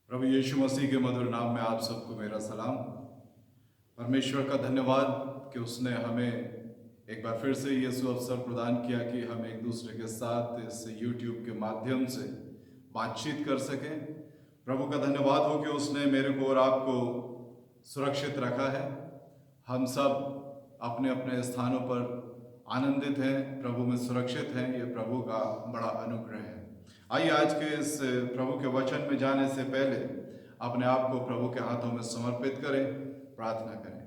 प्रभु यीशु मसीह के मधुर नाम में आप सबको मेरा सलाम। परमेश्वर का धन्यवाद कि उसने हमें एक बार फिर से ये अवसर प्रदान किया कि हम एक दूसरे के साथ इस YouTube के माध्यम से बातचीत कर सकें। प्रभु का धन्यवाद हो कि उसने मेरे को और आपको सुरक्षित रखा है। हम सब अपने अपने स्थानों पर आनंदित हैं, प्रभु में सुरक्षित हैं। ये प्रभु का बड़ा अनुग्रह है। आइए आज के इस प्रभु के वचन में जाने से पहले अपने आप को प्रभु के हाथों में समर्पित करें, प्रार्थना करें।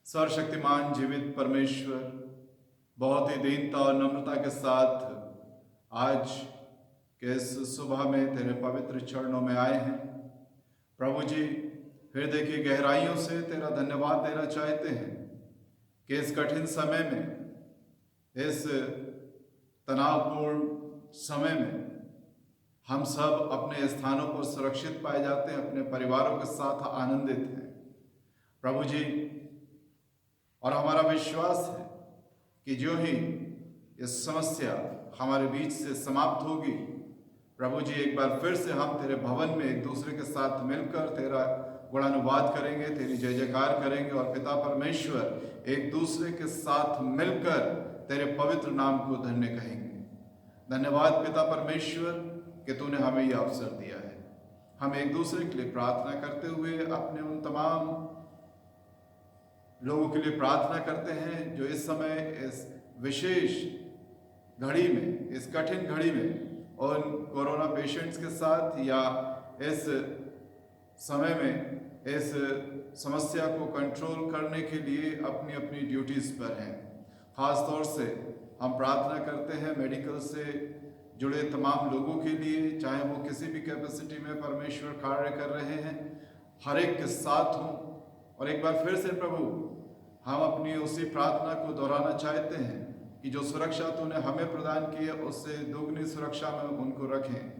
सर्वशक्तिमान जीवित परमेश्वर, बहुत ही दीनता और नम्रता के साथ आज के इस सुबह में तेरे पवित्र चरणों में आए हैं। प्रभु जी, हृदय की गहराइयों से तेरा धन्यवाद देना चाहते हैं कि इस कठिन समय में, इस तनावपूर्ण समय में हम सब अपने स्थानों पर सुरक्षित पाए जाते हैं, अपने परिवारों के साथ आनंदित हैं प्रभु जी। और हमारा विश्वास है कि जो ही ये समस्या हमारे बीच से समाप्त होगी, प्रभु जी एक बार फिर से हम तेरे भवन में एक दूसरे के साथ मिलकर तेरा गुणानुवाद करेंगे, तेरी जय जयकार करेंगे और पिता परमेश्वर एक दूसरे के साथ मिलकर तेरे पवित्र नाम को धन्य कहेंगे। धन्यवाद पिता परमेश्वर कि तूने हमें यह अवसर दिया है। हम एक दूसरे के लिए प्रार्थना करते हुए अपने उन तमाम लोगों के लिए प्रार्थना करते हैं जो इस समय इस विशेष घड़ी में, इस कठिन घड़ी में उन कोरोना पेशेंट्स के साथ या इस समय में इस समस्या को कंट्रोल करने के लिए अपनी अपनी ड्यूटीज़ पर हैं। ख़ास तौर से हम प्रार्थना करते हैं मेडिकल से जुड़े तमाम लोगों के लिए, चाहे वो किसी भी कैपेसिटी में परमेश्वर कार्य कर रहे हैं, हर एक के साथ हों। और एक बार फिर से प्रभु, हम अपनी उसी प्रार्थना को दोहराना चाहते हैं कि जो सुरक्षा तूने हमें प्रदान की है उससे दोगुनी सुरक्षा में उनको रखें।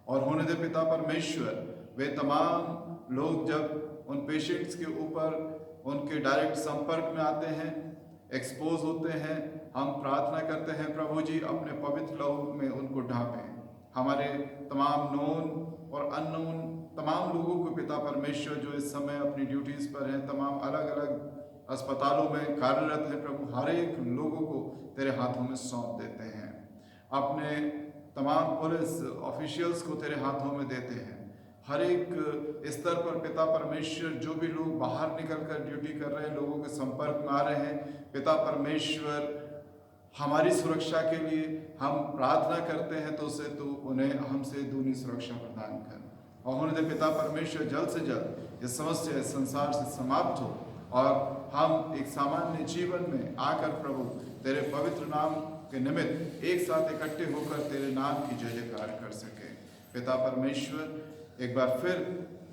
और होने दे पिता परमेश्वर, वे तमाम लोग जब उन पेशेंट्स के ऊपर उनके डायरेक्ट संपर्क में आते हैं, एक्सपोज होते हैं, हम प्रार्थना करते हैं प्रभु जी अपने पवित्र लहू में उनको ढांपें। हमारे तमाम नोन और अननोन तमाम लोगों को पिता परमेश्वर जो इस समय अपनी ड्यूटीज़ पर हैं, तमाम अलग अलग अस्पतालों में कार्यरत हैं, प्रभु हर एक लोगों को तेरे हाथों में सौंप देते हैं। अपने तमाम पुलिस ऑफिशियल्स को तेरे हाथों में देते हैं। हर एक स्तर पर पिता परमेश्वर जो भी लोग बाहर निकल कर ड्यूटी कर रहे हैं, लोगों के संपर्क में आ रहे हैं, पिता परमेश्वर हमारी सुरक्षा के लिए हम प्रार्थना करते हैं तो उसे तू उन्हें हमसे दूनी सुरक्षा प्रदान कर। और होने दे पिता परमेश्वर जल्द से जल्द ये समस्या इस संसार से समाप्त हो और हम एक सामान्य जीवन में आकर प्रभु तेरे पवित्र नाम के निमित्त एक साथ इकट्ठे होकर तेरे नाम की जय जयकार कर सके। पिता परमेश्वर, एक बार फिर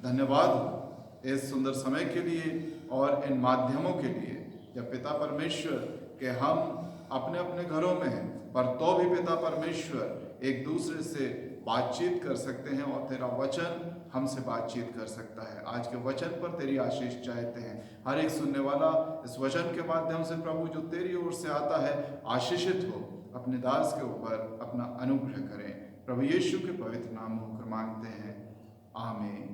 धन्यवाद इस सुंदर समय के लिए और इन माध्यमों के लिए, जब पिता परमेश्वर के हम अपने अपने घरों में हैं, पर तो भी पिता परमेश्वर एक दूसरे से बातचीत कर सकते हैं और तेरा वचन हमसे बातचीत कर सकता है। आज के वचन पर तेरी आशीष चाहते हैं। हर एक सुनने वाला इस वचन के माध्यम से प्रभु जो तेरी ओर से आता है आशीषित हो। अपने दास के ऊपर अपना अनुग्रह करें। प्रभु यीशु के पवित्र नाम होकर मांगते हैं, आमीन।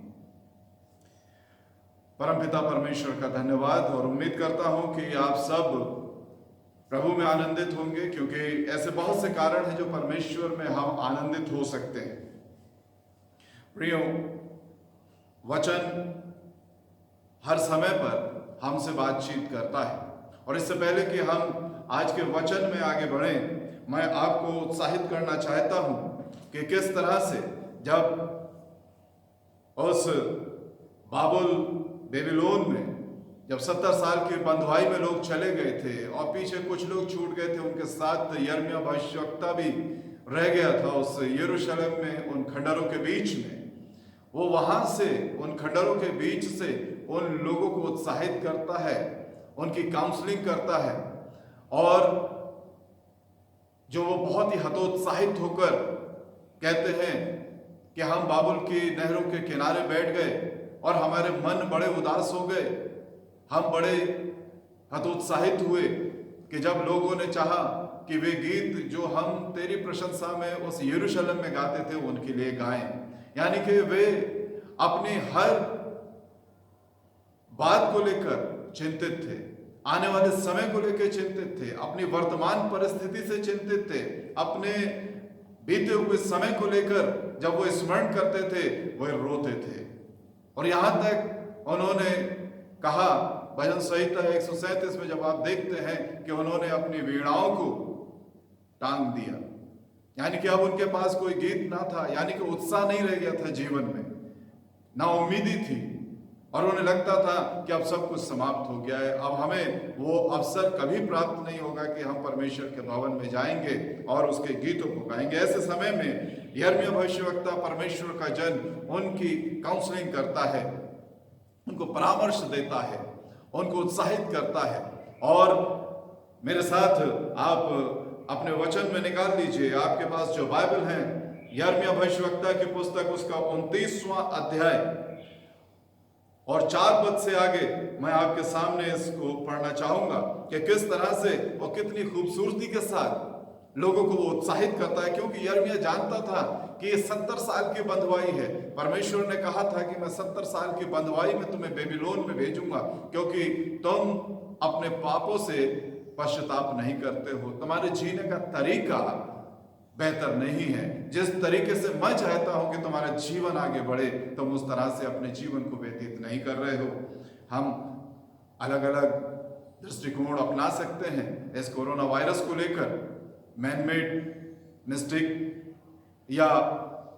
परमपिता परमेश्वर का धन्यवाद। और उम्मीद करता हूं कि आप सब प्रभु में आनंदित होंगे, क्योंकि ऐसे बहुत से कारण हैं जो परमेश्वर में हम आनंदित हो सकते हैं। प्रियो, वचन हर समय पर हमसे बातचीत करता है। और इससे पहले कि हम आज के वचन में आगे बढ़ें, मैं आपको उत्साहित करना चाहता हूं कि किस तरह से जब उस बाबुल बेबीलोन में जब 70 साल की बंधुआई में लोग चले गए थे और पीछे कुछ लोग छूट गए थे, उनके साथ यिर्मयाह भविष्यवक्ता भी रह गया था उस यरूशलेम में, उन खंडरों के बीच में। वो वहां से, उन खंडरों के बीच से उन लोगों को उत्साहित करता है, उनकी काउंसलिंग करता है, और जो वो बहुत ही हतोत्साहित होकर कहते हैं कि हम बाबुल की नहरों के किनारे बैठ गए और हमारे मन बड़े उदास हो गए। हम बड़े हतोत्साहित हुए कि जब लोगों ने चाहा कि वे गीत जो हम तेरी प्रशंसा में उस यरूशलेम में गाते थे उनके लिए गाएं। यानी कि वे अपनी हर बात को लेकर चिंतित थे, आने वाले समय को लेकर चिंतित थे, अपनी वर्तमान परिस्थिति से चिंतित थे, अपने बीते हुए समय को लेकर जब वो स्मरण करते थे वो रोते थे। और यहां तक उन्होंने कहा, भजन संहिता 137 में जब आप देखते हैं कि उन्होंने अपनी वीणाओं को टांग दिया, यानी कि अब उनके पास कोई गीत ना था, यानी कि उत्साह नहीं रह गया था जीवन में, ना उम्मीदी थी, और उन्हें लगता था कि अब सब कुछ समाप्त हो गया है, अब हमें वो अवसर कभी प्राप्त नहीं होगा कि हम परमेश्वर के भवन में जाएंगे और उसके गीतों को गाएंगे। ऐसे समय में यिर्मयाह भविष्यवक्ता परमेश्वर का जन उनकी काउंसलिंग करता है, उनको परामर्श देता है, उनको उत्साहित करता है। और मेरे साथ आप अपने वचन में निकाल लीजिए, आपके पास जो बाइबल है, यिर्मयाह भविष्यवक्ता की पुस्तक उसका 29वां अध्याय और 4 पद से आगे मैं आपके सामने इसको पढ़ना चाहूंगा कि किस तरह से और कितनी खूबसूरती के साथ लोगों को वो उत्साहित करता है। क्योंकि यिर्मयाह जानता था कि ये 70 साल की बंधुआई है। परमेश्वर ने कहा था कि मैं 70 साल की बंधुआई में तुम्हें बेबीलोन में भेजूंगा, क्योंकि तुम अपने पापों से पश्चाताप नहीं करते हो, तुम्हारे जीने का तरीका बेहतर नहीं है। जिस तरीके से मैं चाहता हूं कि तुम्हारा जीवन आगे बढ़े, तुम उस तरह से अपने जीवन को व्यतीत नहीं कर रहे हो। हम अलग अलग दृष्टिकोण अपना सकते हैं इस कोरोना वायरस को लेकर, मैनमेड मिस्टेक या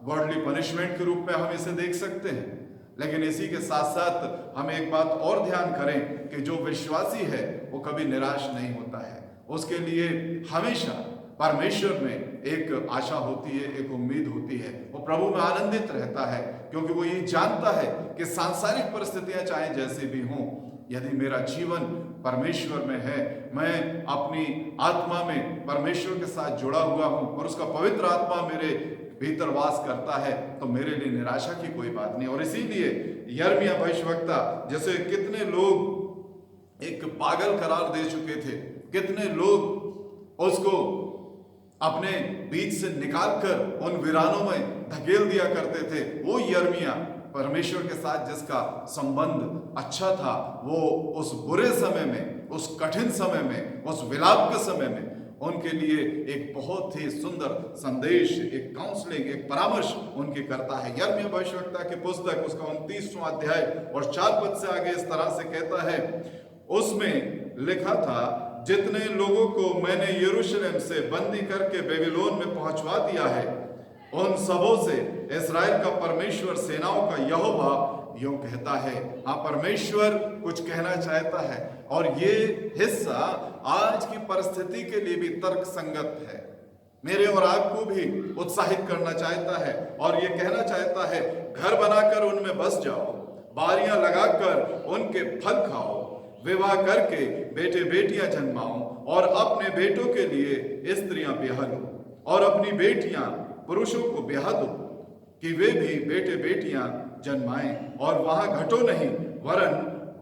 गॉडली पनिशमेंट के रूप में हम इसे देख सकते हैं। लेकिन इसी के साथ साथ हम एक बात और ध्यान करें कि जो विश्वासी है वो कभी निराश नहीं होता है, उसके लिए हमेशा परमेश्वर में एक आशा होती है, एक उम्मीद होती है, वो प्रभु में आनंदित रहता है, क्योंकि वो ये जानता है कि सांसारिक परिस्थितियां चाहे जैसी भी हों, यदि मेरा जीवन परमेश्वर में है, मैं अपनी आत्मा में परमेश्वर के साथ जुड़ा हुआ हूं और उसका पवित्र आत्मा मेरे भीतर वास करता है, तो मेरे लिए निराशा की कोई बात नहीं। और इसीलिए यिर्मयाह भविष्यवक्ता, जैसे कितने लोग एक पागल करार दे चुके थे, कितने लोग उसको अपने बीच से निकालकर उन वीरानों में धकेल दिया करते थे, वो यिर्मयाह परमेश्वर के साथ जिसका संबंध अच्छा था, वो उस बुरे समय में, उस कठिन समय में, उस विलाप के समय में उनके लिए एक बहुत ही सुंदर संदेश, एक काउंसलिंग, एक परामर्श उनकी करता है। यिर्मयाह भविष्यवक्ता की पुस्तक उसका 29वां अध्याय और 4 पद से आगे इस तरह से कहता है, उसमें लिखा था, जितने लोगों को मैंने यरूशलेम से बंदी करके बेबीलोन में पहुंचवा दिया है, उन सबों से इस्राएल का परमेश्वर सेनाओं का यहोवा यूं कहता है। हाँ, परमेश्वर कुछ कहना चाहता है, और ये हिस्सा आज की परिस्थिति के लिए भी तर्क संगत है, मेरे और आपको भी उत्साहित करना चाहता है और ये कहना चाहता है, घर बनाकर उनमें बस जाओ, बारियां लगाकर उनके फल खाओ, विवाह करके बेटे बेटियां जन्माओ और अपने बेटों के लिए स्त्रियां ब्याह लो और अपनी बेटियां पुरुषों को ब्याह दो कि वे भी बेटे बेटियां जन्माएं, और वहां घटो नहीं वरन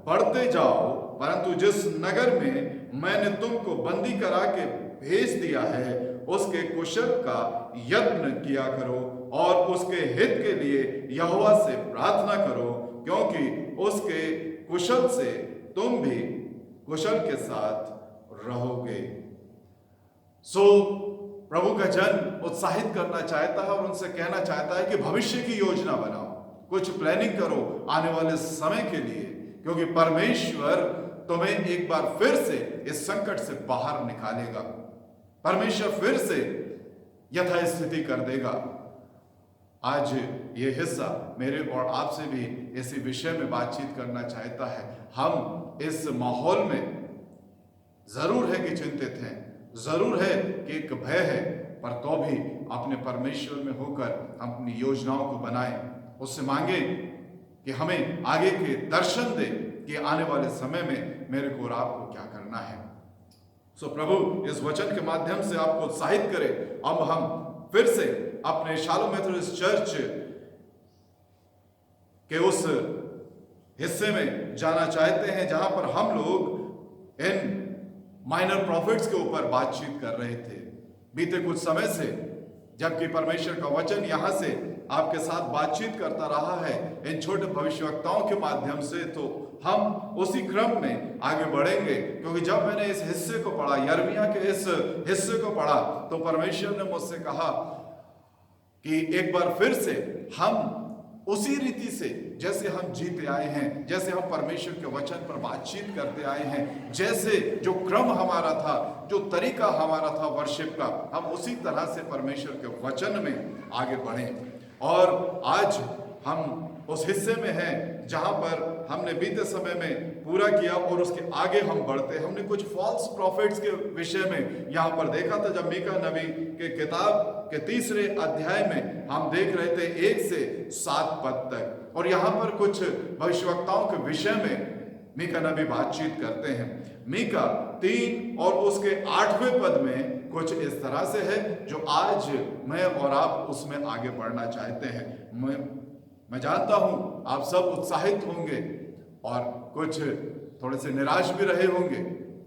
बढ़ते जाओ, परंतु जिस नगर में मैंने तुमको बंदी करा के भेज दिया है उसके कुशल का यत्न किया करो और उसके हित के लिए यहोवा से प्रार्थना करो, क्योंकि उसके कुशल से तुम भी कुशल के साथ रहोगे। प्रभु का जन उत्साहित करना चाहता है और उनसे कहना चाहता है कि भविष्य की योजना बनाओ, कुछ प्लानिंग करो आने वाले समय के लिए, क्योंकि परमेश्वर तुम्हें एक बार फिर से इस संकट से बाहर निकालेगा, परमेश्वर फिर से यथास्थिति कर देगा। आज ये हिस्सा मेरे और आपसे भी इसी विषय में बातचीत करना चाहता है। हम इस माहौल में जरूर है कि चिंतित हैं, जरूर है कि एक भय है, पर तो भी अपने परमेश्वर में होकर हम अपनी योजनाओं को बनाएं, उससे मांगे कि हमें आगे के दर्शन दे कि आने वाले समय में मेरे को और आपको क्या करना है। प्रभु इस वचन के माध्यम से आपको उत्साहित करे। अब हम फिर से अपने शालोम मेथोडिस्ट चर्च के उस हिस्से में जाना चाहते हैं जहां पर हम लोग इन माइनर प्रॉफिट्स के ऊपर बातचीत कर रहे थे। बीते कुछ समय से जबकि परमेश्वर का वचन यहां से आपके साथ बातचीत करता रहा है इन छोटे भविष्यवक्ताओं के माध्यम से, तो हम उसी क्रम में आगे बढ़ेंगे। क्योंकि जब मैंने इस हिस्से को पढ़ा, यिर्मयाह के इस हिस्से को पढ़ा, तो परमेश्वर ने मुझसे कहा कि एक बार फिर से हम उसी रीति से जैसे हम जीते आए हैं, जैसे हम परमेश्वर के वचन पर बातचीत करते आए हैं, जैसे जो क्रम हमारा था, जो तरीका हमारा था वर्शिप का, हम उसी तरह से परमेश्वर के वचन में आगे बढ़ें। और आज हम उस हिस्से में हैं जहां पर हमने बीते समय में पूरा किया और उसके आगे हम बढ़ते। हमने कुछ फॉल्स प्रॉफिट्स के विषय में यहां पर देखा था। जब मीका नबी के किताब के 3 अध्याय में हम देख रहे थे 1 से 7 पद तक, और यहां पर कुछ भविष्यवक्ताओं के विषय में मीका नबी बातचीत करते हैं। मीका 3 और उसके 8वें पद में कुछ इस तरह से है जो आज मैं और आप उसमें आगे बढ़ना चाहते हैं। मैं जानता हूं आप सब उत्साहित होंगे और कुछ थोड़े से निराश भी रहे होंगे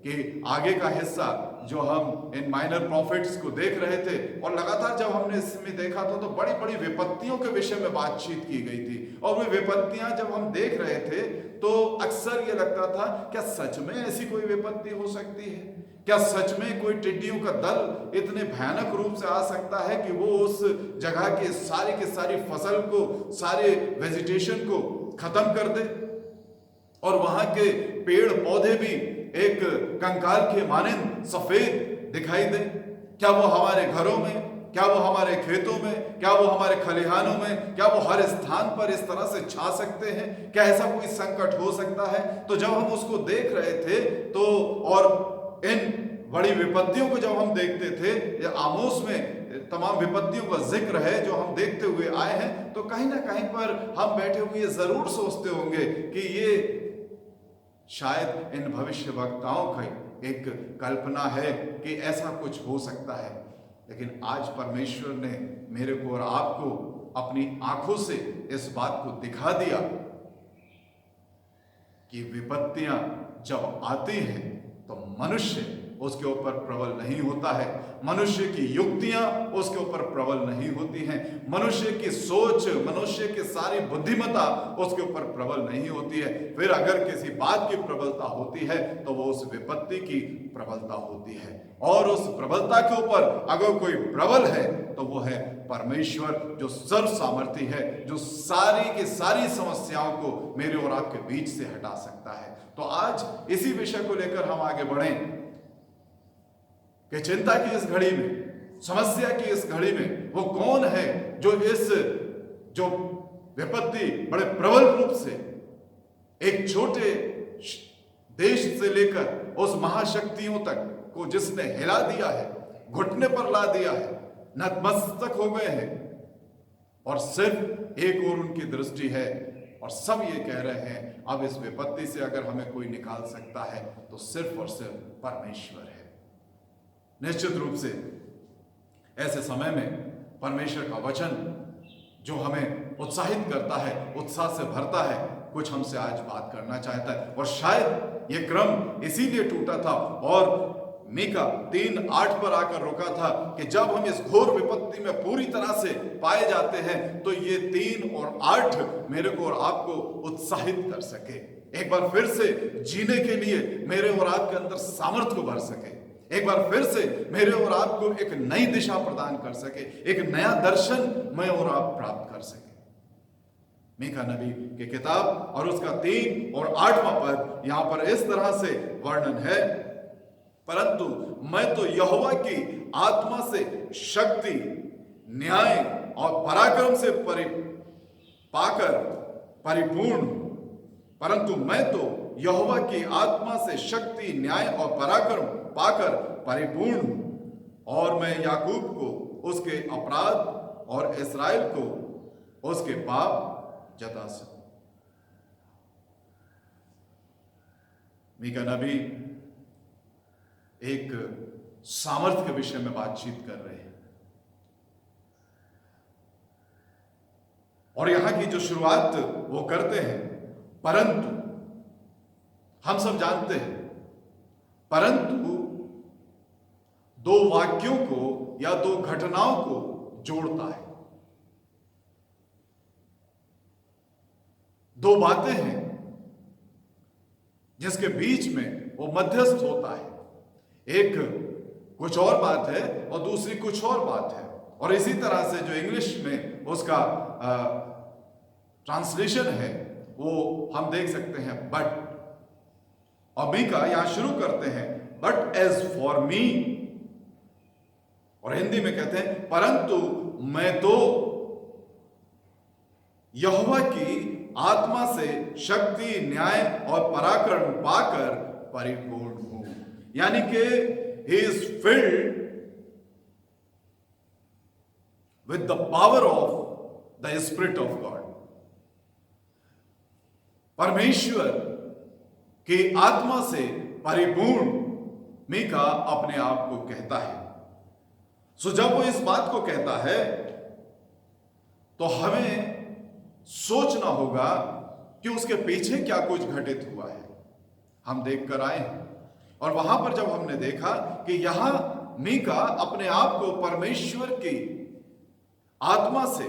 कि आगे का हिस्सा जो हम इन माइनर प्रॉफिट्स को देख रहे थे, और लगातार जब हमने इसमें देखा था तो बड़ी बड़ी विपत्तियों के विषय में बातचीत की गई थी। और वे विपत्तियां जब हम देख रहे थे तो अक्सर ये लगता था, क्या सच में ऐसी कोई विपत्ति हो सकती है? क्या सच में कोई टिड्डियों का दल इतने भयानक रूप से आ सकता है कि वो उस जगह के सारी फसल को, सारे वेजिटेशन को खत्म कर दे, और वहां के पेड़ पौधे भी एक कंकाल के मानंद सफेद दिखाई दे? क्या वो हमारे घरों में, क्या वो हमारे खेतों में, क्या वो हमारे खलिहानों में, क्या वो हर स्थान पर इस तरह से छा सकते हैं? क्या ऐसा कोई संकट हो सकता है? तो जब हम उसको देख रहे थे तो, और इन बड़ी विपत्तियों को जब हम देखते थे, आमोस में तमाम विपत्तियों का जिक्र है जो हम देखते हुए आए हैं, तो कहीं ना कहीं पर हम बैठे हुए जरूर सोचते होंगे कि ये शायद इन भविष्यवक्ताओं की एक कल्पना है कि ऐसा कुछ हो सकता है। लेकिन आज परमेश्वर ने मेरे को और आपको अपनी आंखों से इस बात को दिखा दिया कि विपत्तियां जब आती हैं तो मनुष्य उसके ऊपर प्रबल नहीं होता है, मनुष्य की युक्तियां उसके ऊपर प्रबल नहीं होती हैं, मनुष्य की सोच, मनुष्य की सारी बुद्धिमत्ता उसके ऊपर प्रबल नहीं होती है। फिर अगर किसी बात की प्रबलता होती है तो वो उस विपत्ति की प्रबलता होती है, और उस प्रबलता के ऊपर अगर कोई प्रबल है तो वो है परमेश्वर, जो सर्व सामर्थी है, जो सारी की सारी समस्याओं को मेरे और आपके बीच से हटा सकता है। तो आज इसी विषय को लेकर हम आगे बढ़ें कि चिंता की इस घड़ी में, समस्या की इस घड़ी में वो कौन है जो विपत्ति बड़े प्रबल रूप से एक छोटे देश से लेकर उस महाशक्तियों तक को जिसने हिला दिया है, घुटने पर ला दिया है, नतमस्तक हो गए हैं, और सिर्फ एक और उनकी दृष्टि है, और सब ये कह रहे हैं अब इस विपत्ति से अगर हमें कोई निकाल सकता है तो सिर्फ और सिर्फ परमेश्वर है। निश्चित रूप से ऐसे समय में परमेश्वर का वचन जो हमें उत्साहित करता है, उत्साह से भरता है, कुछ हमसे आज बात करना चाहता है। और शायद ये क्रम इसीलिए टूटा था और मीका 3:8 पर आकर रुका था कि जब हम इस घोर विपत्ति में पूरी तरह से पाए जाते हैं तो ये 3 और 8 मेरे को और आपको उत्साहित कर सके, एक बार फिर से जीने के लिए मेरे और आपके अंदर सामर्थ्य को भर सके, एक बार फिर से मेरे और आपको एक नई दिशा प्रदान कर सके, एक नया दर्शन मैं और आप प्राप्त कर सके। मीका नबी की किताब और उसका 3 और 8वां पद यहां पर इस तरह से वर्णन है, परंतु मैं तो यहोवा की आत्मा से शक्ति, न्याय और पराक्रम से पाकर परिपूर्ण, परंतु मैं तो यहोवा की आत्मा से शक्ति, न्याय और पराक्रम पाकर परिपूर्ण, और मैं याकूब को उसके अपराध और इस्राएल को उसके पाप जता सकूं। मीका नबी एक सामर्थ्य के विषय में बातचीत कर रहे हैं, और यहां की जो शुरुआत वो करते हैं, परंतु हम सब जानते हैं, परंतु 2 वाक्यों को या 2 घटनाओं को जोड़ता है। दो बातें हैं जिसके बीच में वो मध्यस्थ होता है। एक कुछ और बात है और दूसरी कुछ और बात है। और इसी तरह से जो इंग्लिश में उसका ट्रांसलेशन है वो हम देख सकते हैं बट। और मीका यहां शुरू करते हैं बट एज फॉर मी, और हिंदी में कहते हैं परंतु मैं तो यहोवा की आत्मा से शक्ति, न्याय और पराक्रम पाकर परिपूर्ण हूं। यानी कि he is filled with the power of the spirit of God. परमेश्वर की आत्मा से परिपूर्ण मीका अपने आप को कहता है। सो जब वो इस बात को कहता है तो हमें सोचना होगा कि उसके पीछे क्या कुछ घटित हुआ है। हम देख कर आए हैं और वहां पर जब हमने देखा कि यहां मीका अपने आप को परमेश्वर की आत्मा से,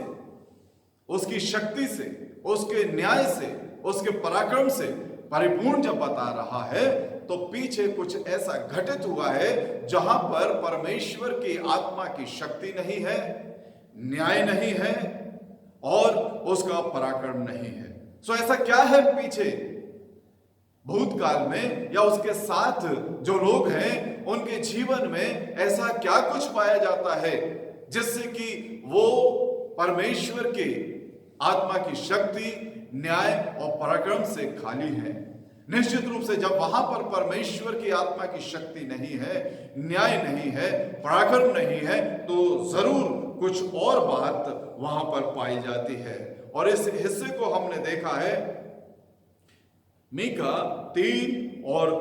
उसकी शक्ति से, उसके न्याय से, उसके पराक्रम से परिपूर्ण जब बता रहा है तो पीछे कुछ ऐसा घटित हुआ है जहां पर परमेश्वर की आत्मा की शक्ति नहीं है, न्याय नहीं है और उसका पराक्रम नहीं है। सो ऐसा क्या है पीछे भूतकाल में या उसके साथ जो लोग हैं उनके जीवन में ऐसा क्या कुछ पाया जाता है जिससे कि वो परमेश्वर के आत्मा की शक्ति, न्याय और पराक्रम से खाली है। निश्चित रूप से जब वहां पर परमेश्वर की आत्मा की शक्ति नहीं है, न्याय नहीं है, पराक्रम नहीं है तो जरूर कुछ और बात वहां पर पाई जाती है। और इस हिस्से को हमने देखा है मीका 3 और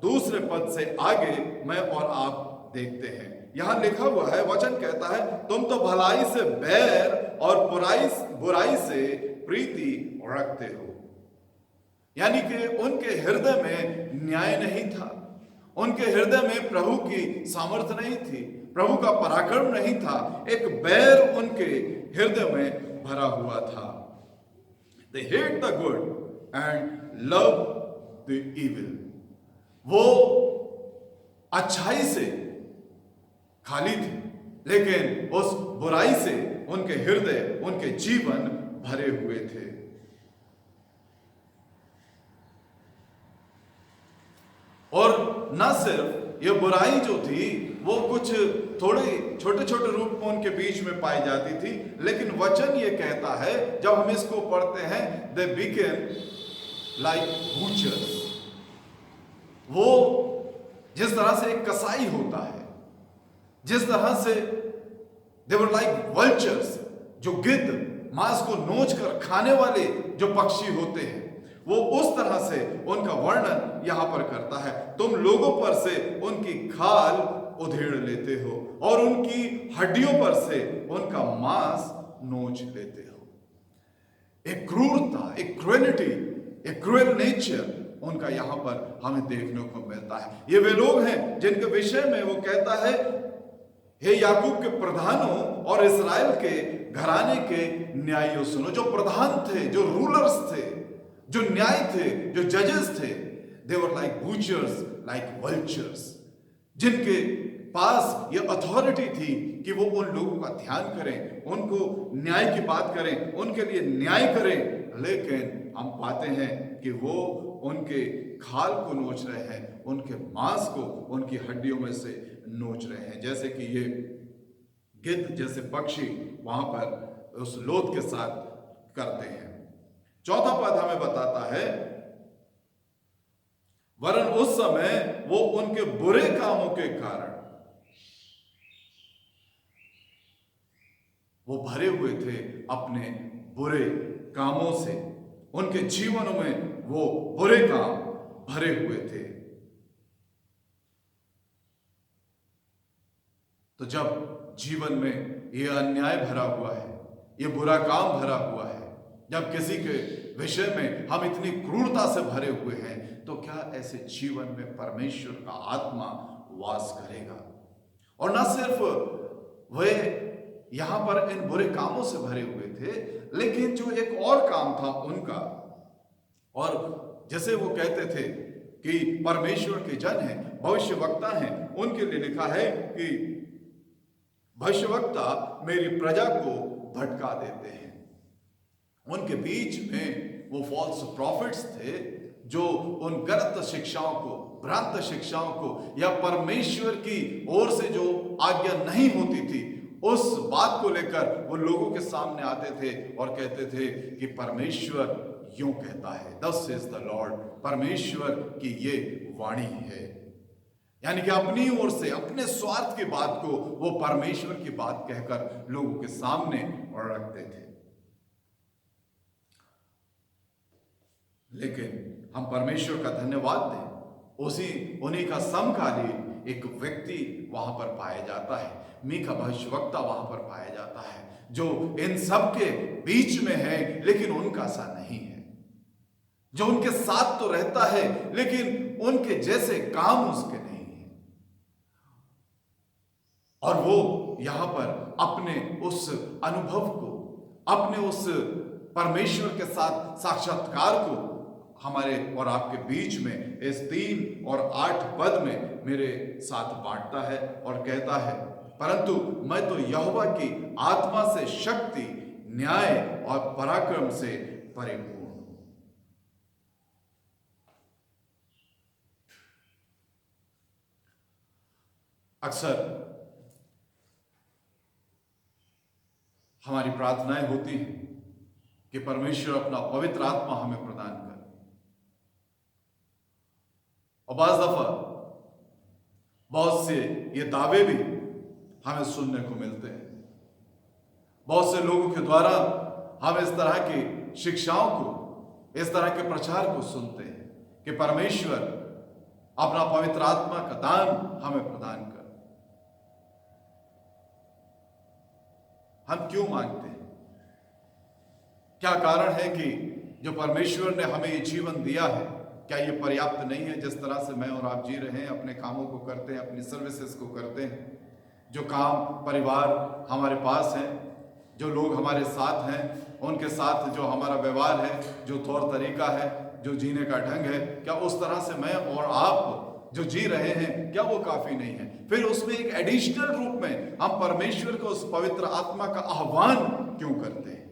दूसरे पद से आगे मैं और आप देखते हैं। यहां लिखा हुआ है, वचन कहता है तुम तो भलाई से बैर और बुराई से प्रीति रखते हो। यानी कि उनके हृदय में न्याय नहीं था, उनके हृदय में प्रभु की सामर्थ्य नहीं थी, प्रभु का पराक्रम नहीं था, एक बैर उनके हृदय में भरा हुआ था। They hate the good and love the evil. वो अच्छाई से खाली थे लेकिन उस बुराई से उनके हृदय, उनके जीवन भरे हुए थे। और न सिर्फ ये बुराई जो थी वो कुछ थोड़े छोटे छोटे रूप में उनके बीच में पाई जाती थी, लेकिन वचन ये कहता है जब हम इसको पढ़ते हैं दे बिकेम लाइक बूचर्स। वो जिस तरह से एक कसाई होता है, जिस तरह से दे वर लाइक वल्चर्स, जो गिद्ध मांस को नोच कर खाने वाले जो पक्षी होते हैं, वो उस तरह से उनका वर्णन यहां पर करता है। तुम लोगों पर से उनकी खाल उधेड़ लेते हो और उनकी हड्डियों पर से उनका मांस नोच लेते हो। एक क्रूरता, एक क्रूएलिटी, एक क्रूएल नेचर उनका यहां पर हमें देखने को मिलता है। ये वे लोग हैं जिनके विषय में वो कहता है, हे याकूब के प्रधानों और इस्राएल के घराने के न्यायियों सुनो। जो प्रधान थे, जो रूलर्स थे, जो न्याय थे, जो जजेस थे, दे वर लाइक बूचर्स, लाइक वल्चर्स, जिनके पास ये अथॉरिटी थी कि वो उन लोगों का ध्यान करें, उनको न्याय की बात करें, उनके लिए न्याय करें। लेकिन हम पाते हैं कि वो उनके खाल को नोच रहे हैं, उनके मांस को उनकी हड्डियों में से नोच रहे हैं, जैसे कि ये गिद्ध जैसे पक्षी वहां पर उस लोथ के साथ करते हैं। चौथा पद हमें बताता है, वरन उस समय वो उनके बुरे कामों के कारण वो भरे हुए थे अपने बुरे कामों से, उनके जीवनों में वो बुरे काम भरे हुए थे। तो जब जीवन में ये अन्याय भरा हुआ है, ये बुरा काम भरा हुआ है, जब किसी के विषय में हम इतनी क्रूरता से भरे हुए हैं, तो क्या ऐसे जीवन में परमेश्वर का आत्मा वास करेगा? और न सिर्फ वे यहां पर इन बुरे कामों से भरे हुए थे, लेकिन जो एक और काम था उनका, और जैसे वो कहते थे कि परमेश्वर के जन हैं, भविष्यवक्ता हैं, उनके लिए लिखा है कि भविष्यवक्ता मेरी प्रजा को भटका देते हैं। उनके बीच में वो फॉल्स प्रॉफिट्स थे जो उन गलत शिक्षाओं को, भ्रांत शिक्षाओं को, या परमेश्वर की ओर से जो आज्ञा नहीं होती थी उस बात को लेकर वो लोगों के सामने आते थे और कहते थे कि परमेश्वर यूं कहता है, thus says the Lord, परमेश्वर की ये वाणी है। यानी कि अपनी ओर से, अपने स्वार्थ की बात को वो परमेश्वर की बात कहकर लोगों के सामने रखते थे। लेकिन हम परमेश्वर का धन्यवाद दें, उन्हीं का समकालीन एक व्यक्ति वहां पर पाया जाता है, मीका भविष्यवक्ता वहां पर पाया जाता है, जो इन सब के बीच में है लेकिन उनका सा नहीं है, जो उनके साथ तो रहता है लेकिन उनके जैसे काम उसके नहीं है। और वो यहां पर अपने उस अनुभव को, अपने उस परमेश्वर के साथ साक्षात्कार को हमारे और आपके बीच में इस 3 और 8 पद में मेरे साथ बांटता है और कहता है, परंतु मैं तो यहोवा की आत्मा से शक्ति, न्याय और पराक्रम से परिपूर्ण हूं। अक्सर हमारी प्रार्थनाएं होती हैं कि परमेश्वर अपना पवित्र आत्मा हमें प्रदान करे, और बाज़ दफा बहुत से ये दावे भी हमें सुनने को मिलते हैं। बहुत से लोगों के द्वारा हम इस तरह की शिक्षाओं को, इस तरह के प्रचार को सुनते हैं कि परमेश्वर अपना पवित्र आत्मा का दान हमें प्रदान कर। हम क्यों मांगते हैं? क्या कारण है कि जो परमेश्वर ने हमें ये जीवन दिया है, क्या ये पर्याप्त नहीं है? जिस तरह से मैं और आप जी रहे हैं, अपने कामों को करते हैं, अपनी सर्विसेज को करते हैं, जो काम परिवार हमारे पास है, जो लोग हमारे साथ हैं, उनके साथ जो हमारा व्यवहार है, जो तौर तरीका है, जो जीने का ढंग है, क्या उस तरह से मैं और आप जो जी रहे हैं, क्या वो काफी नहीं है? फिर उसमें एक एडिशनल रूप में हम परमेश्वर को उस पवित्र आत्मा का आह्वान क्यों करते हैं?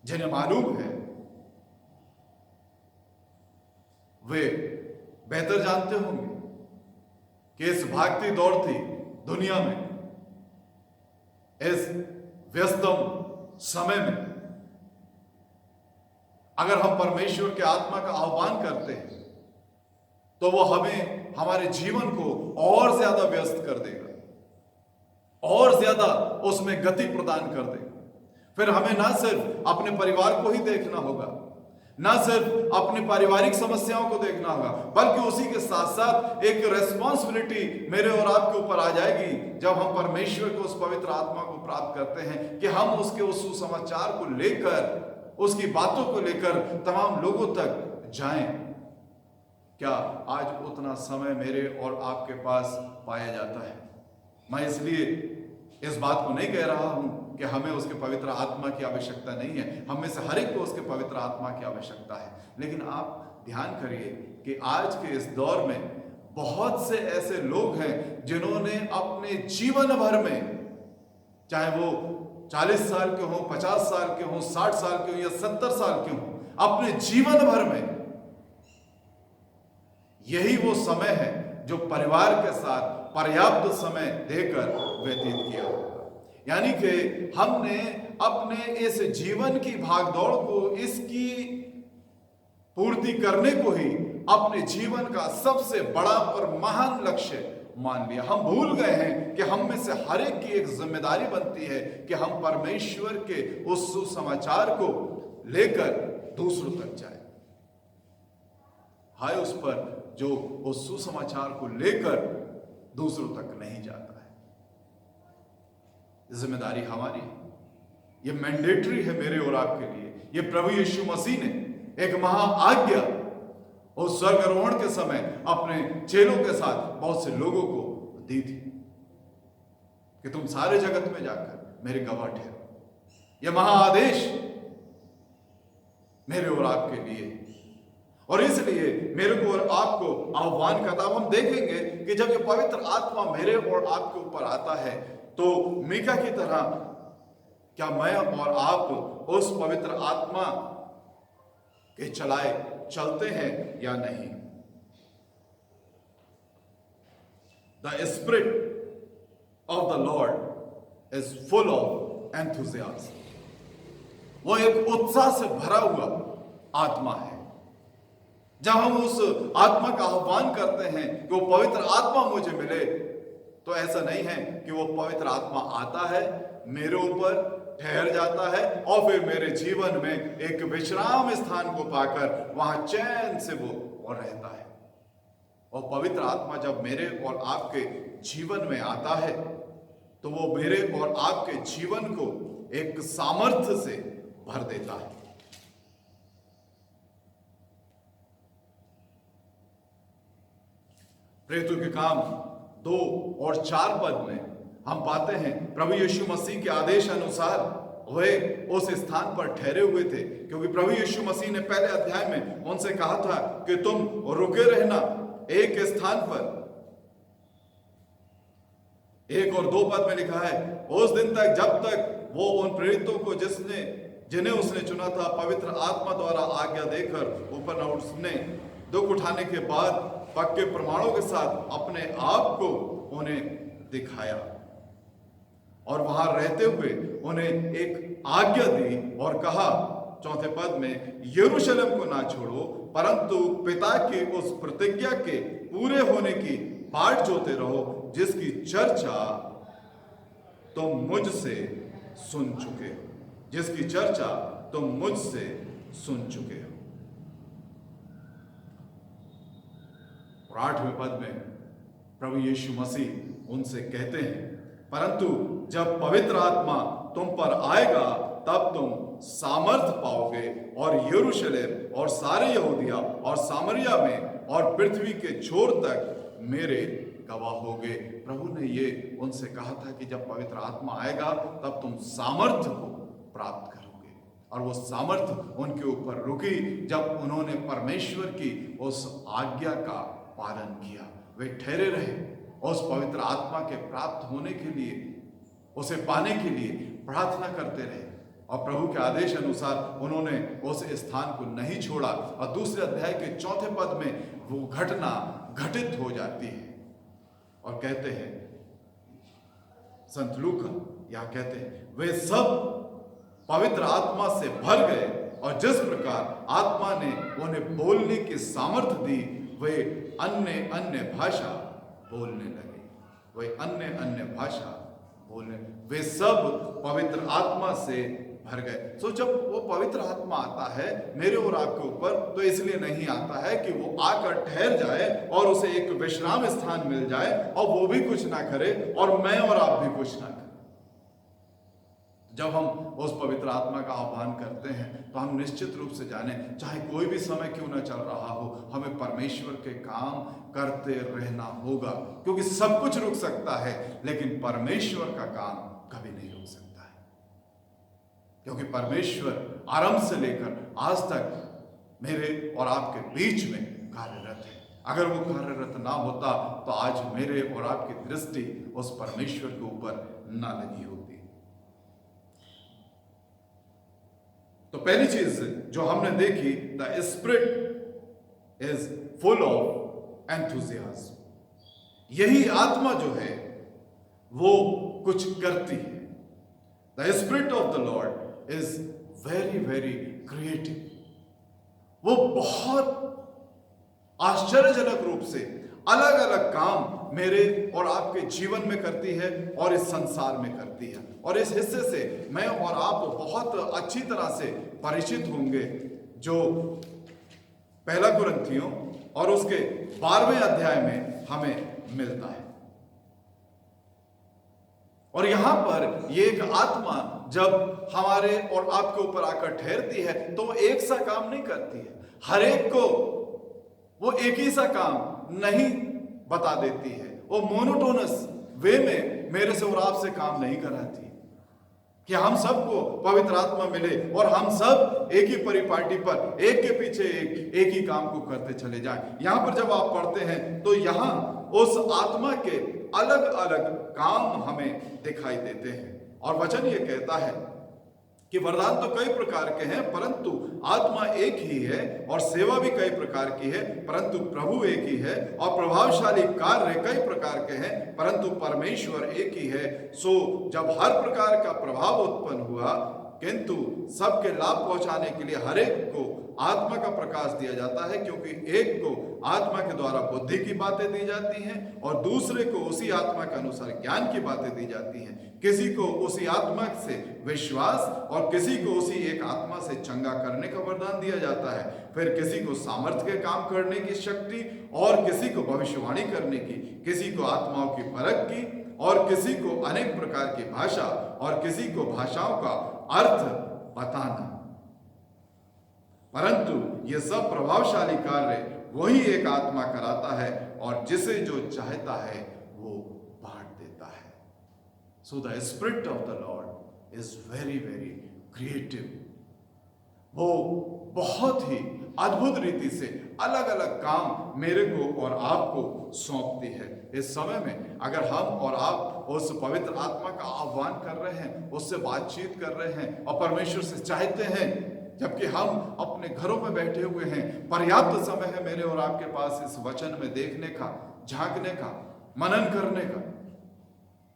जिन्हें मालूम है वे बेहतर जानते होंगे कि इस भागती दौड़ती दुनिया में, इस व्यस्तम समय में, अगर हम परमेश्वर के आत्मा का आह्वान करते हैं तो वो हमें, हमारे जीवन को और ज्यादा व्यस्त कर देगा, और ज्यादा उसमें गति प्रदान कर देगा। फिर हमें ना सिर्फ अपने परिवार को ही देखना होगा, ना सिर्फ अपनी पारिवारिक समस्याओं को देखना होगा, बल्कि उसी के साथ साथ एक रेस्पॉन्सिबिलिटी मेरे और आपके ऊपर आ जाएगी जब हम परमेश्वर को, उस पवित्र आत्मा को प्राप्त करते हैं, कि हम उसके उस सुसमाचार को लेकर, उसकी बातों को लेकर तमाम लोगों तक जाएं। क्या आज उतना समय मेरे और आपके पास पाया जाता है? मैं इसलिए इस बात को नहीं कह रहा हूं कि हमें उसके पवित्र आत्मा की आवश्यकता नहीं है, हम में से हर एक को उसके पवित्र आत्मा की आवश्यकता है। लेकिन आप ध्यान करिए कि आज के इस दौर में बहुत से ऐसे लोग हैं जिन्होंने अपने जीवन भर में, चाहे वो 40 साल के हों, 50 साल के हों, 60 साल के हों या 70 साल के हों, अपने जीवन भर में यही वो समय है जो परिवार के साथ पर्याप्त समय देकर व्यतीत किया होगा। यानी कि हमने अपने इस जीवन की भागदौड़ को, इसकी पूर्ति करने को ही अपने जीवन का सबसे बड़ा और महान लक्ष्य मान लिया। हम भूल गए हैं कि हम में से हर एक की एक जिम्मेदारी बनती है कि हम परमेश्वर के उस सुसमाचार को लेकर दूसरों तक जाए। हाय उस पर जो उस सुसमाचार को लेकर दूसरों तक नहीं जाता है। जिम्मेदारी हमारी है, ये मैंडेटरी है मेरे और आपके लिए। ये प्रभु यीशु मसीह ने एक महा आज्ञा उस स्वर्गारोहण के समय अपने चेलों के साथ बहुत से लोगों को दी थी। कि तुम सारे जगत में जाकर मेरे गवाह ठहरो। यह महाआदेश मेरे और आपके लिए, और इसलिए मेरे को और आपको आह्वान करता। अब हम देखेंगे कि जब ये पवित्र आत्मा मेरे और आपके ऊपर आता है तो मीका की तरह क्या मैं और आप उस पवित्र आत्मा के चलाए चलते हैं या नहीं। The spirit of the Lord is full of enthusiasm. वो एक उत्साह से भरा हुआ आत्मा है। जब हम उस आत्मा का आह्वान करते हैं कि वो पवित्र आत्मा मुझे मिले, तो ऐसा नहीं है कि वो पवित्र आत्मा आता है, मेरे ऊपर ठहर जाता है और फिर मेरे जीवन में एक विश्राम स्थान को पाकर वहां चैन से वो रहता है। और पवित्र आत्मा जब मेरे और आपके जीवन में आता है तो वो मेरे और आपके जीवन को एक सामर्थ्य से भर देता है। प्रेरितों के काम 2 और 4 पद में हम पाते हैं प्रभु यीशु मसीह के आदेश अनुसार वे उस स्थान पर ठहरे हुए थे, क्योंकि प्रभु यीशु मसीह ने पहले अध्याय में उनसे कहा था कि तुम रुके रहना एक स्थान पर। 1 और 2 पद में लिखा है, उस दिन तक जब तक वो उन प्रेरितों को जिन्हें उसने चुना था पवित्र आत्मा द्वारा आज्ञा देकर ऊपर न उसने दुख उठाने के बाद पक्के प्रमाणों के साथ अपने आप को उन्हें दिखाया, और वहां रहते हुए उन्हें एक आज्ञा दी और कहा 4 पद में, यरूशलेम को ना छोड़ो परंतु पिता की उस प्रतिज्ञा के पूरे होने की बाट जोते रहो जिसकी चर्चा तुम मुझसे सुन चुके हो, जिसकी चर्चा तुम मुझसे सुन चुके हो। और 8वें पद में प्रभु यीशु मसीह उनसे कहते हैं, परंतु जब पवित्र आत्मा तुम पर आएगा तब तुम सामर्थ पाओगे और यरूशलेम और सारे यहूदिया और सामरिया में और पृथ्वी के छोर तक मेरे गवाह होगे। प्रभु ने ये उनसे कहा था कि जब पवित्र आत्मा आएगा तब तुम सामर्थ को प्राप्त करोगे, और वो सामर्थ उनके ऊपर रुकी जब उन्होंने परमेश्वर की उस आज्ञा का पालन किया। वे ठहरे रहे उस पवित्र आत्मा के प्राप्त होने के लिए, उसे पाने के लिए प्रार्थना करते रहे, और प्रभु के आदेश अनुसार उन्होंने उस स्थान को नहीं छोड़ा। और दूसरे अध्याय के 4 पद में वो घटना घटित हो जाती है और कहते हैं, संत लूका यहां कहते हैं, वे सब पवित्र आत्मा से भर गए और जिस प्रकार आत्मा ने उन्हें बोलने की सामर्थ्य दी वे अन्य अन्य भाषा बोलने लगे। वे अन्य अन्य भाषा बोलने, वे सब पवित्र आत्मा से भर गए। सो जब वो पवित्र आत्मा आता है मेरे और आपके ऊपर, तो इसलिए नहीं आता है कि वो आकर ठहर जाए और उसे एक विश्राम स्थान मिल जाए और वो भी कुछ ना करे और मैं और आप भी कुछ ना करें। जब हम उस पवित्र आत्मा का आह्वान करते हैं तो हम निश्चित रूप से जाने, चाहे कोई भी समय क्यों ना चल रहा हो, हमें परमेश्वर के काम करते रहना होगा, क्योंकि सब कुछ रुक सकता है लेकिन परमेश्वर का काम कभी नहीं रुक सकता है, क्योंकि परमेश्वर आरंभ से लेकर आज तक मेरे और आपके बीच में कार्यरत है। अगर वो कार्यरत ना होता तो आज मेरे और आपकी दृष्टि उस परमेश्वर के ऊपर ना लगी होती। तो पहली चीज जो हमने देखी, the spirit is full of enthusiasm. यही आत्मा जो है वो कुछ करती है। The spirit of the Lord is very very creative. वो बहुत आश्चर्यजनक रूप से अलग अलग काम मेरे और आपके जीवन में करती है और इस संसार में करती है। और इस हिस्से से मैं और आप बहुत अच्छी तरह से परिचित होंगे, जो 1 कुरिन्थियों और उसके 12वें अध्याय में हमें मिलता है। और यहां पर ये एक आत्मा जब हमारे और आपके ऊपर आकर ठहरती है तो वो एक सा काम नहीं करती है। हर एक को वो एक ही सा काम नहीं बता देती है। वो मोनोटोनस वे में मेरे से और आपसे काम नहीं कराती कि हम सबको पवित्र आत्मा मिले और हम सब एक ही परिपाटी पर एक के पीछे एक ही काम को करते चले जाएं। यहां पर जब आप पढ़ते हैं तो यहां उस आत्मा के अलग अलग काम हमें दिखाई देते हैं और वचन ये कहता है कि वरदान तो कई प्रकार के हैं परंतु आत्मा एक ही है और सेवा भी कई प्रकार की है परंतु प्रभु एक ही है और प्रभावशाली कार्य कई प्रकार के हैं परंतु परमेश्वर एक ही है। सो जब हर प्रकार का प्रभाव उत्पन्न हुआ किंतु सबके लाभ पहुंचाने के लिए हर एक को आत्मा का प्रकाश दिया जाता है, क्योंकि एक को आत्मा के द्वारा बुद्धि की बातें दी जाती हैं और दूसरे को उसी आत्मा के अनुसार ज्ञान की बातें दी जाती हैं। किसी को उसी आत्मा से विश्वास और किसी को उसी एक आत्मा से चंगा करने का वरदान दिया जाता है। फिर किसी को सामर्थ्य के काम करने की शक्ति और किसी को भविष्यवाणी करने की, किसी को आत्माओं की परख की और किसी को अनेक प्रकार की भाषा और किसी को भाषाओं का अर्थ बताना। परंतु ये सब प्रभावशाली कार्य वही एक आत्मा कराता है और जिसे जो चाहता है वो बांट देता है। So the spirit of the Lord is very very creative. वो बहुत ही अद्भुत रीति से अलग अलग काम मेरे को और आपको सौंपती है। इस समय में अगर हम और आप उस पवित्र आत्मा का आह्वान कर रहे हैं, उससे बातचीत कर रहे हैं और परमेश्वर से चाहते हैं, जबकि हम अपने घरों में बैठे हुए हैं, पर्याप्त समय है मेरे और आपके पास इस वचन में देखने का, झांकने का, मनन करने का,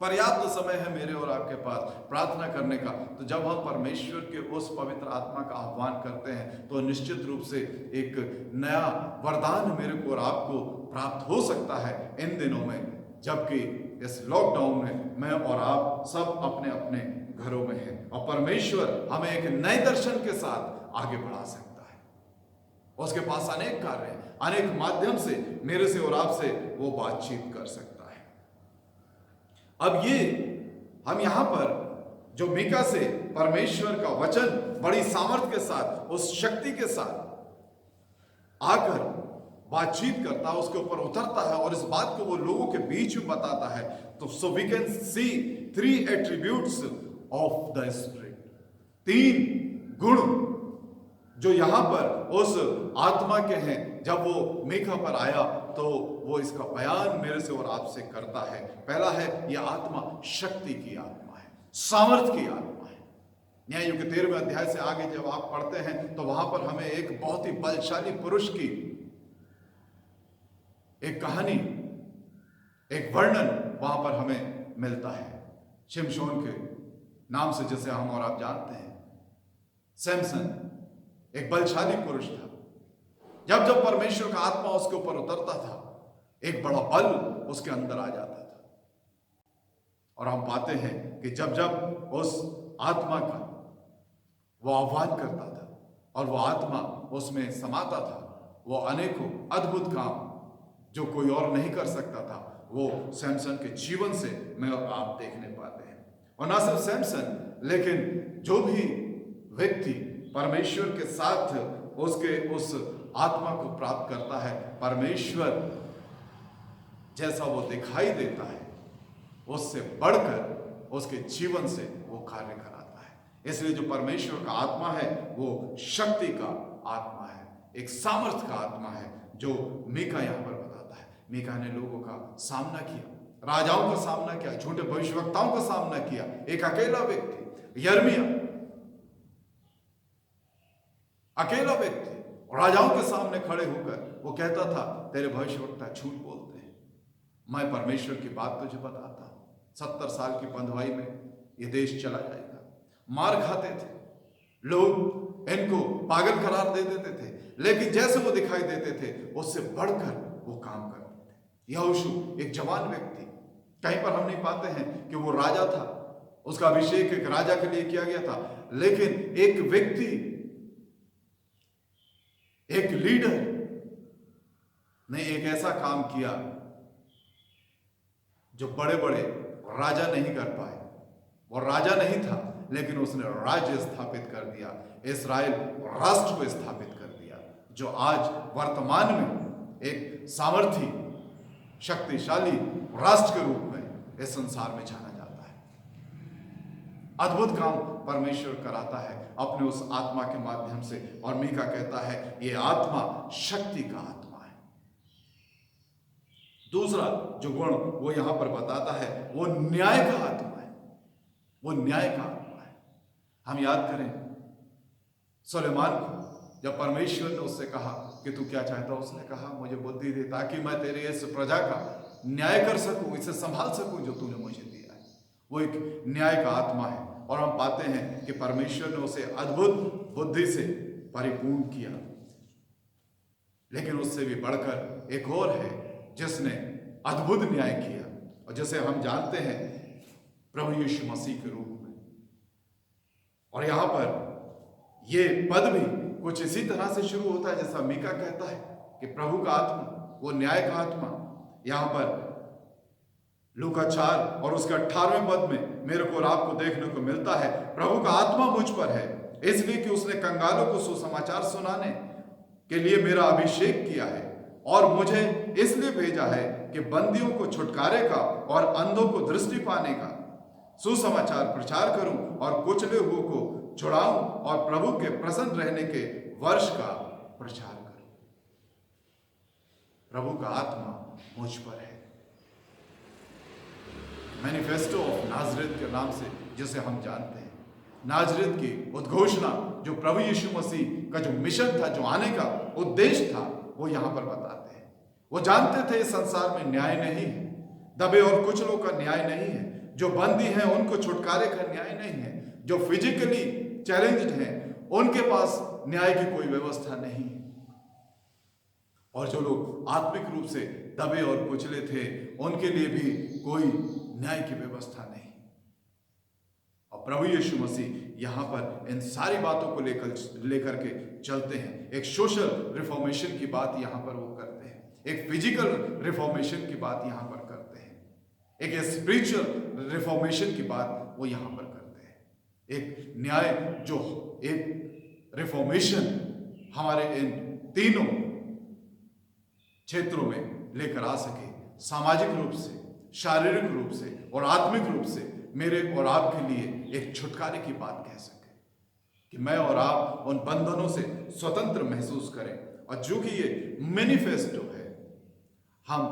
पर्याप्त समय है मेरे और आपके पास प्रार्थना करने का। तो जब हम परमेश्वर के उस पवित्र आत्मा का आह्वान करते हैं तो निश्चित रूप से एक नया वरदान मेरे को और आपको प्राप्त हो सकता है इन दिनों में, जबकि इस लॉकडाउन में मैं और आप सब अपने अपने घरों में हैं और परमेश्वर हमें एक नए दर्शन के साथ आगे बढ़ा सकता है। उसके पास अनेक कार्य हैं, अनेक माध्यम से मेरे से और आपसे वो बातचीत कर सकता है। अब ये हम यहां पर जो मीका से परमेश्वर का वचन बड़ी सामर्थ्य के साथ, उस शक्ति के साथ आकर बातचीत करता है, उसके ऊपर उतरता है और इस बात को वो लोगों के बीच में बताता है। तो so we can see 3 attributes of the spirit, 3 गुण जो यहां पर उस आत्मा के हैं। जब वो मीका पर आया तो वो इसका बयान मेरे से और आपसे करता है। पहला है, यह आत्मा शक्ति की आत्मा है, सामर्थ्य की आत्मा है। न्यायों के 13वें अध्याय से आगे जब आप पढ़ते हैं तो वहां पर हमें एक बहुत ही बलशाली पुरुष की एक कहानी, एक वर्णन वहां पर हमें मिलता है। शिमशोन के नाम से जिसे हम और आप जानते हैं, सैमसन एक बलशाली पुरुष था। जब जब परमेश्वर का आत्मा उसके ऊपर उतरता था, एक बड़ा बल उसके अंदर आ जाता था। और हम पाते हैं कि जब जब उस आत्मा का वो आह्वान करता था और वो आत्मा उसमें समाता था, वो अनेकों अद्भुत काम जो कोई और नहीं कर सकता था, वो सैमसन के जीवन से मैं और आप देखने पाते हैं। और ना सिर्फ सैमसन, लेकिन जो भी व्यक्ति परमेश्वर के साथ उसके उस आत्मा को प्राप्त करता है, परमेश्वर जैसा वो दिखाई देता है उससे बढ़कर उसके जीवन से वो कार्य कराता है। इसलिए जो परमेश्वर का आत्मा है वो शक्ति का आत्मा है, एक सामर्थ्य का आत्मा है, जो मीका यहां पर बताता है। मीका ने लोगों का सामना किया, राजाओं का सामना किया, झूठे भविष्यवक्ताओं का सामना किया। एक अकेला व्यक्ति, यिर्मयाह अकेला व्यक्ति राजाओं के सामने खड़े होकर वो कहता था, तेरे भविष्यवक्ता झूठ बोलते हैं, मैं परमेश्वर की बात तुझे बताता हूं। 70 साल की बंधुआई में ये देश चला जाएगा। मार खाते थे लोग, इनको पागल करार दे देते थे, लेकिन जैसे वो दिखाई देते थे उससे बढ़कर वो काम करते थे। यहोशू एक जवान व्यक्ति, कहीं पर हम नहीं पाते हैं कि वो राजा था, उसका अभिषेक एक राजा के लिए किया गया था, लेकिन एक व्यक्ति, एक लीडर ने एक ऐसा काम किया जो बड़े बड़े राजा नहीं कर पाए। वो राजा नहीं था, लेकिन उसने राज्य स्थापित कर दिया, इस्राएल राष्ट्र को स्थापित कर दिया, जो आज वर्तमान में एक सामर्थी शक्तिशाली राष्ट्र के रूप में इस संसार में जाना जाता है। अद्भुत काम परमेश्वर कराता है अपने उस आत्मा के माध्यम से, और मीका कहता है ये आत्मा शक्ति का आत्मा है। दूसरा जो गुण वो यहां पर बताता है वो न्याय का आत्मा है। वो न्याय का आत्मा है। हम याद करें सुलेमान को, जब परमेश्वर ने उससे कहा कि तू क्या चाहता, उसने कहा मुझे बुद्धि दे ताकि मैं तेरे इस प्रजा का न्याय कर सकूं, इसे संभाल सकूं जो तूने मुझे दिया है। वो एक न्याय का आत्मा है, और हम पाते हैं कि परमेश्वर ने उसे अद्भुत बुद्धि से परिपूर्ण किया। लेकिन उससे भी बढ़कर एक और है जिसने अद्भुत न्याय किया, और जिसे हम जानते हैं प्रभु यीशु मसीह के रूप में। और यहां पर ये पद भी कुछ इसी तरह से शुरू होता है जैसा मीका कहता है कि प्रभु का आत्मा, वो न्याय का आत्मा। यहां पर लूका 4 और उसके 18वें पद में मेरे को और आपको देखने को मिलता है प्रभु का आत्मा मुझ पर है, इसलिए कि उसने कंगालों को सुसमाचार सुनाने के लिए मेरा अभिषेक किया है, और मुझे इसलिए भेजा है कि बंदियों को छुटकारे का और अंधों को दृष्टि पाने का सुसमाचार प्रचार करूं, और कुचले हुओं को छुड़ाऊं, और प्रभु के प्रसन्न रहने के वर्ष का प्रचार करूं। प्रभु का आत्मा मुझ पर है। मैनिफेस्टो ऑफ नाजरेथ के नाम से जिसे हम जानते हैं, नाजरेथ की उद्घोषणा जो प्रभु यीशु मसीह का जो मिशन था, जो आने का उद्देश्य था, वो यहां पर बताते हैं। वो जानते थे इस संसार में न्याय नहीं है, दबे और कुचलों का न्याय नहीं है, जो बंदी हैं उनको छुटकारे का न्याय नहीं है, जो फिजिकली चैलेंज्ड हैं उनके पास न्याय की कोई व्यवस्था नहीं है, और जो लोग आत्मिक रूप से दबे और कुचले थे उनके लिए भी कोई न्याय की व्यवस्था नहीं। और प्रभु यीशु मसीह यहां पर इन सारी बातों को लेकर के चलते हैं। एक सोशल रिफॉर्मेशन की बात यहां पर वो करते हैं, एक फिजिकल रिफॉर्मेशन की बात यहां पर करते हैं, एक स्पिरिचुअल रिफॉर्मेशन की बात वो यहां पर करते हैं। एक न्याय जो एक रिफॉर्मेशन हमारे इन तीनों क्षेत्रों में लेकर आ सके, सामाजिक रूप से, शारीरिक रूप से और आत्मिक रूप से मेरे और आपके लिए एक छुटकारे की बात कह सके, कि मैं और आप उन बंधनों से स्वतंत्र महसूस करें। और जो कि ये मैनिफेस्टो है, हम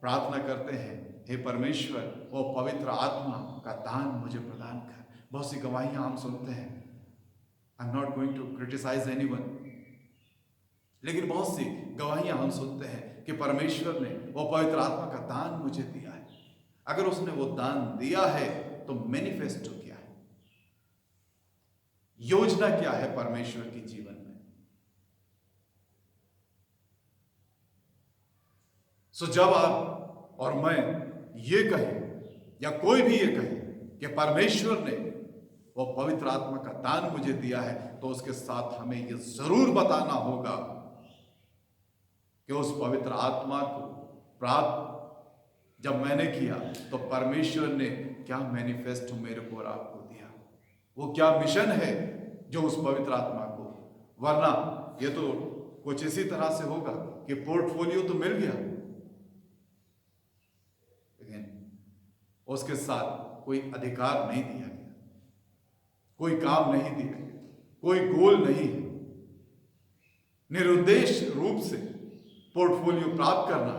प्रार्थना करते हैं हे परमेश्वर वो पवित्र आत्मा का दान मुझे प्रदान कर। बहुत सी गवाहियां हम सुनते हैं, I am not going to criticise anyone, लेकिन बहुत सी गवाहियां हम सुनते हैं कि परमेश्वर ने वो पवित्र आत्मा का दान मुझे दिया है। अगर उसने वो दान दिया है तो मैनिफेस्टो क्या है, योजना क्या है परमेश्वर के जीवन में। सो जब आप और मैं ये कहें या कोई भी ये कहे कि परमेश्वर ने वो पवित्र आत्मा का दान मुझे दिया है, तो उसके साथ हमें ये जरूर बताना होगा कि उस पवित्र आत्मा को प्राप्त जब मैंने किया तो परमेश्वर ने क्या मैनिफेस्टो मेरे को और आपको दिया, वो क्या मिशन है जो उस पवित्र आत्मा को। वरना ये तो कुछ इसी तरह से होगा कि पोर्टफोलियो तो मिल गया, लेकिन उसके साथ कोई अधिकार नहीं दिया गया, कोई काम नहीं दिया गया, कोई गोल नहीं है। निरुद्देश्य रूप से पोर्टफोलियो प्राप्त करना,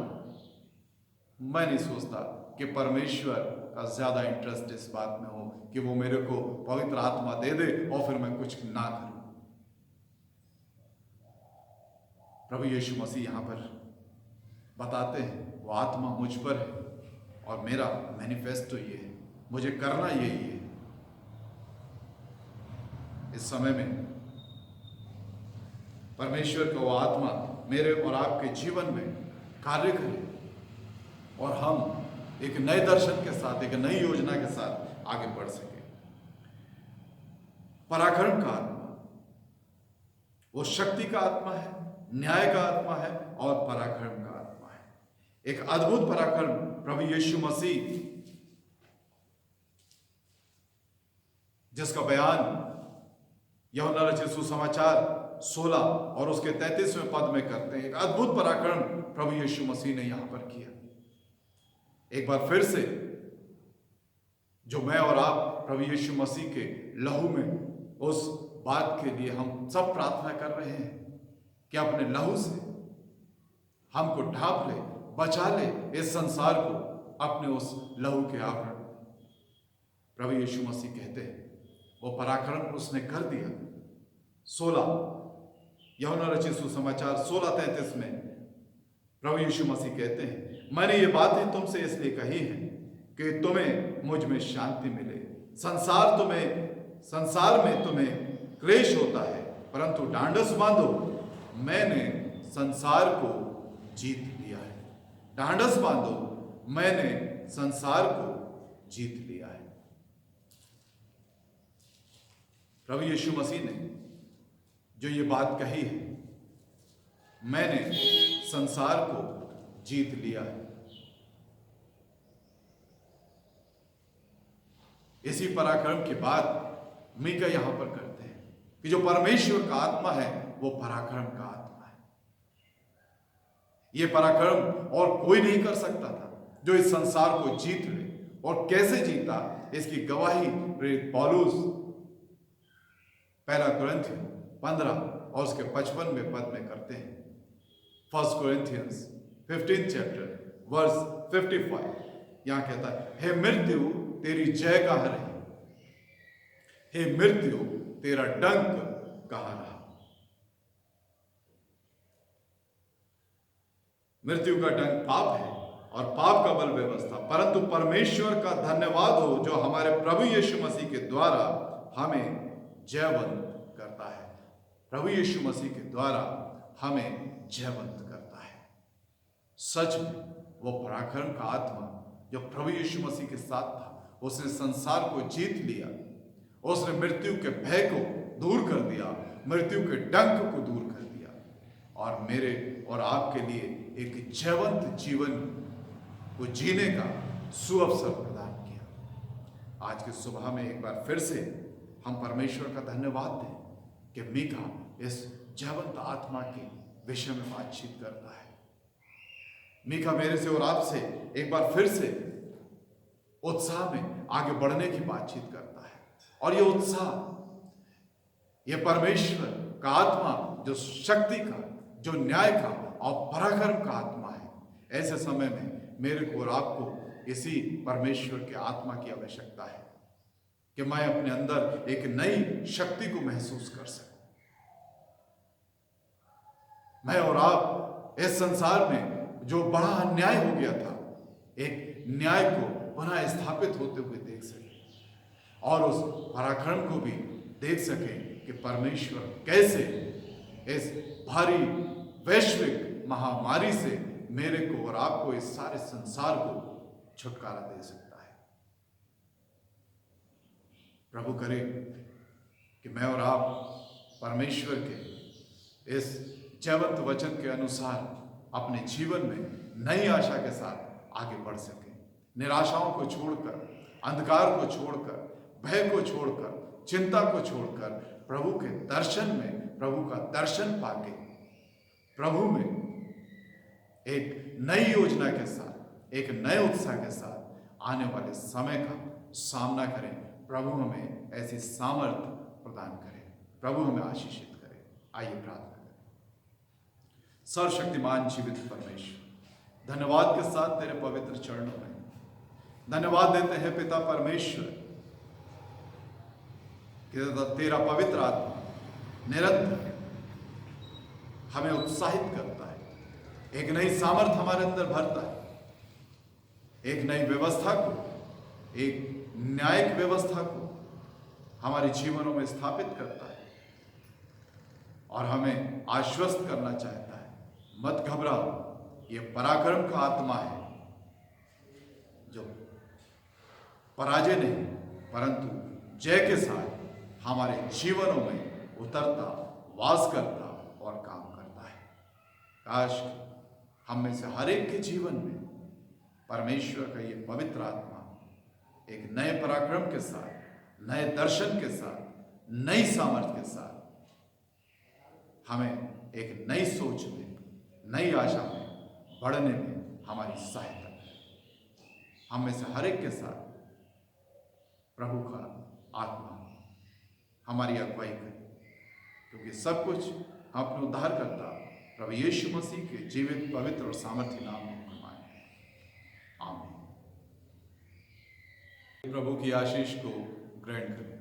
मैं नहीं सोचता कि परमेश्वर का ज्यादा इंटरेस्ट इस बात में हो कि वो मेरे को पवित्र आत्मा दे दे और फिर मैं कुछ ना करूं। प्रभु यीशु मसीह यहां पर बताते हैं वो आत्मा मुझ पर है और मेरा मैनिफेस्टो ये है, मुझे करना यही है। इस समय में परमेश्वर का वो आत्मा मेरे और आपके जीवन में कार्य करे और हम एक नए दर्शन के साथ, एक नई योजना के साथ आगे बढ़ सके। पराक्रम का आत्मा वो शक्ति का आत्मा है, न्याय का आत्मा है और पराक्रम का आत्मा है। एक अद्भुत पराक्रम प्रभु यीशु मसीह जिसका बयान यूहन्ना रचित सुसमाचार 16 और उसके 33वें पद में करते हैं। एक अद्भुत पराक्रम प्रभु यीशु मसीह ने यहां पर किया। एक बार फिर से जो मैं और आप प्रभु यीशु मसीह के लहू में, उस बात के लिए हम सब प्रार्थना कर रहे हैं कि अपने लहू से हमको ढांप ले, बचा ले इस संसार को अपने उस लहू के आवरण। प्रभु यीशु मसीह कहते हैं वो पराक्रम उसने कर दिया। 16 यूहन्ना रचित सुसमाचार 16:33 में प्रभु यीशु मसीह कहते हैं, मैंने ये बातें तुमसे इसलिए कही हैं कि तुम्हें मुझ में शांति मिले। संसार में तुम्हें क्लेश होता है, परंतु ढांढस बांधो, मैंने संसार को जीत लिया है। ढांढस बांधो, मैंने संसार को जीत लिया है। प्रभु यीशु मसीह ने जो ये बात कही है, मैंने संसार को जीत लिया है, इसी पराक्रम की बात मीका यहां पर करते हैं कि जो परमेश्वर का आत्मा है वो पराक्रम का आत्मा है। ये पराक्रम और कोई नहीं कर सकता था जो इस संसार को जीत ले। और कैसे जीता, इसकी गवाही प्रेरित पौलुस 1 कुरिन्थियों 15 और उसके 55वें पद में करते हैं। 1 Corinthians 15 chapter verse 55 यहां कहता है, हे मृत्यु तेरी जय कहां रही, हे मृत्यु तेरा डंक कहां रहा। मृत्यु का डंक पाप है और पाप का बल व्यवस्था, परंतु परमेश्वर का धन्यवाद हो जो हमारे प्रभु यीशु मसीह के द्वारा हमें जयवंत करता है। प्रभु यीशु मसीह के द्वारा हमें जयवंत करता है। सच में वो पराक्रम का आत्मा जो प्रभु यीशु मसीह के साथ था, उसने संसार को जीत लिया। उसने मृत्यु के भय को दूर कर दिया, मृत्यु के डंक को दूर कर दिया और मेरे और आपके लिए एक जीवंत जीवन को जीने का सुअवसर प्रदान किया। आज की सुबह में एक बार फिर से हम परमेश्वर का धन्यवाद दें कि मीका इस जीवंत आत्मा के विषय में बातचीत करता है। मीका मेरे से और आपसे एक बार फिर से उत्साह में आगे बढ़ने की बातचीत करता है। और ये उत्साह, ये परमेश्वर का आत्मा जो शक्ति का, जो न्याय का और पराक्रम का आत्मा है, ऐसे समय में मेरे को और आपको इसी परमेश्वर के आत्मा की आवश्यकता है कि मैं अपने अंदर एक नई शक्ति को महसूस कर सकूं। मैं और आप इस संसार में जो बड़ा अन्याय हो गया था, एक न्याय को पुनः स्थापित होते हुए देख सकें और उस पराक्रम को भी देख सकें कि परमेश्वर कैसे इस भारी वैश्विक महामारी से मेरे को और आपको, इस सारे संसार को छुटकारा दे सकता है। प्रभु करे कि मैं और आप परमेश्वर के इस जीवंत वचन के अनुसार अपने जीवन में नई आशा के साथ आगे बढ़ सकें। निराशाओं को छोड़कर, अंधकार को छोड़कर, भय को छोड़कर, चिंता को छोड़कर प्रभु के दर्शन में, प्रभु का दर्शन पाके प्रभु में एक नई योजना के साथ, एक नए उत्साह के साथ आने वाले समय का सामना करें। प्रभु हमें ऐसी सामर्थ्य प्रदान करें, प्रभु हमें आशीषित करें। आइए प्रार्थना करें। सर्वशक्तिमान जीवित परमेश्वर, धन्यवाद के साथ तेरे पवित्र चरणों में धन्यवाद देते हैं पिता परमेश्वर कि तेरा पवित्र आत्मा निरंतर हमें उत्साहित करता है, एक नई सामर्थ हमारे अंदर भरता है, एक नई व्यवस्था को, एक न्यायिक व्यवस्था को हमारे जीवनों में स्थापित करता है और हमें आश्वस्त करना चाहता है, मत घबराओ, ये पराक्रम का आत्मा है जो पराजय नहीं परंतु जय के साथ हमारे जीवनों में उतरता, वास करता और काम करता है। काश हम में से हर एक के जीवन में परमेश्वर का ये पवित्र आत्मा एक नए पराक्रम के साथ, नए दर्शन के साथ, नई सामर्थ्य के साथ हमें एक नई सोच में, नई आशा में बढ़ने में हमारी सहायता करें। हम में से हर एक के साथ प्रभु का आत्मा हमारी अगुवाई करे, क्योंकि सब कुछ हम अपने उद्धारकर्ता प्रभु यीशु मसीह के जीवित, पवित्र और सामर्थ्य नाम में मांगे। आमीन। प्रभु की आशीष को ग्रहण करें।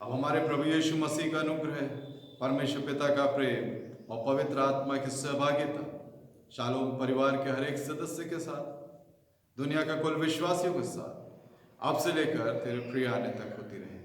अब हमारे प्रभु यीशु मसीह का अनुग्रह, परमेश्वर पिता का प्रेम और पवित्र आत्मा की सहभागिता शालोम परिवार के हर एक सदस्य के साथ, दुनिया का कुल विश्वासियों के साथ अब से लेकर तेरे प्रिय आने तक होती रहे।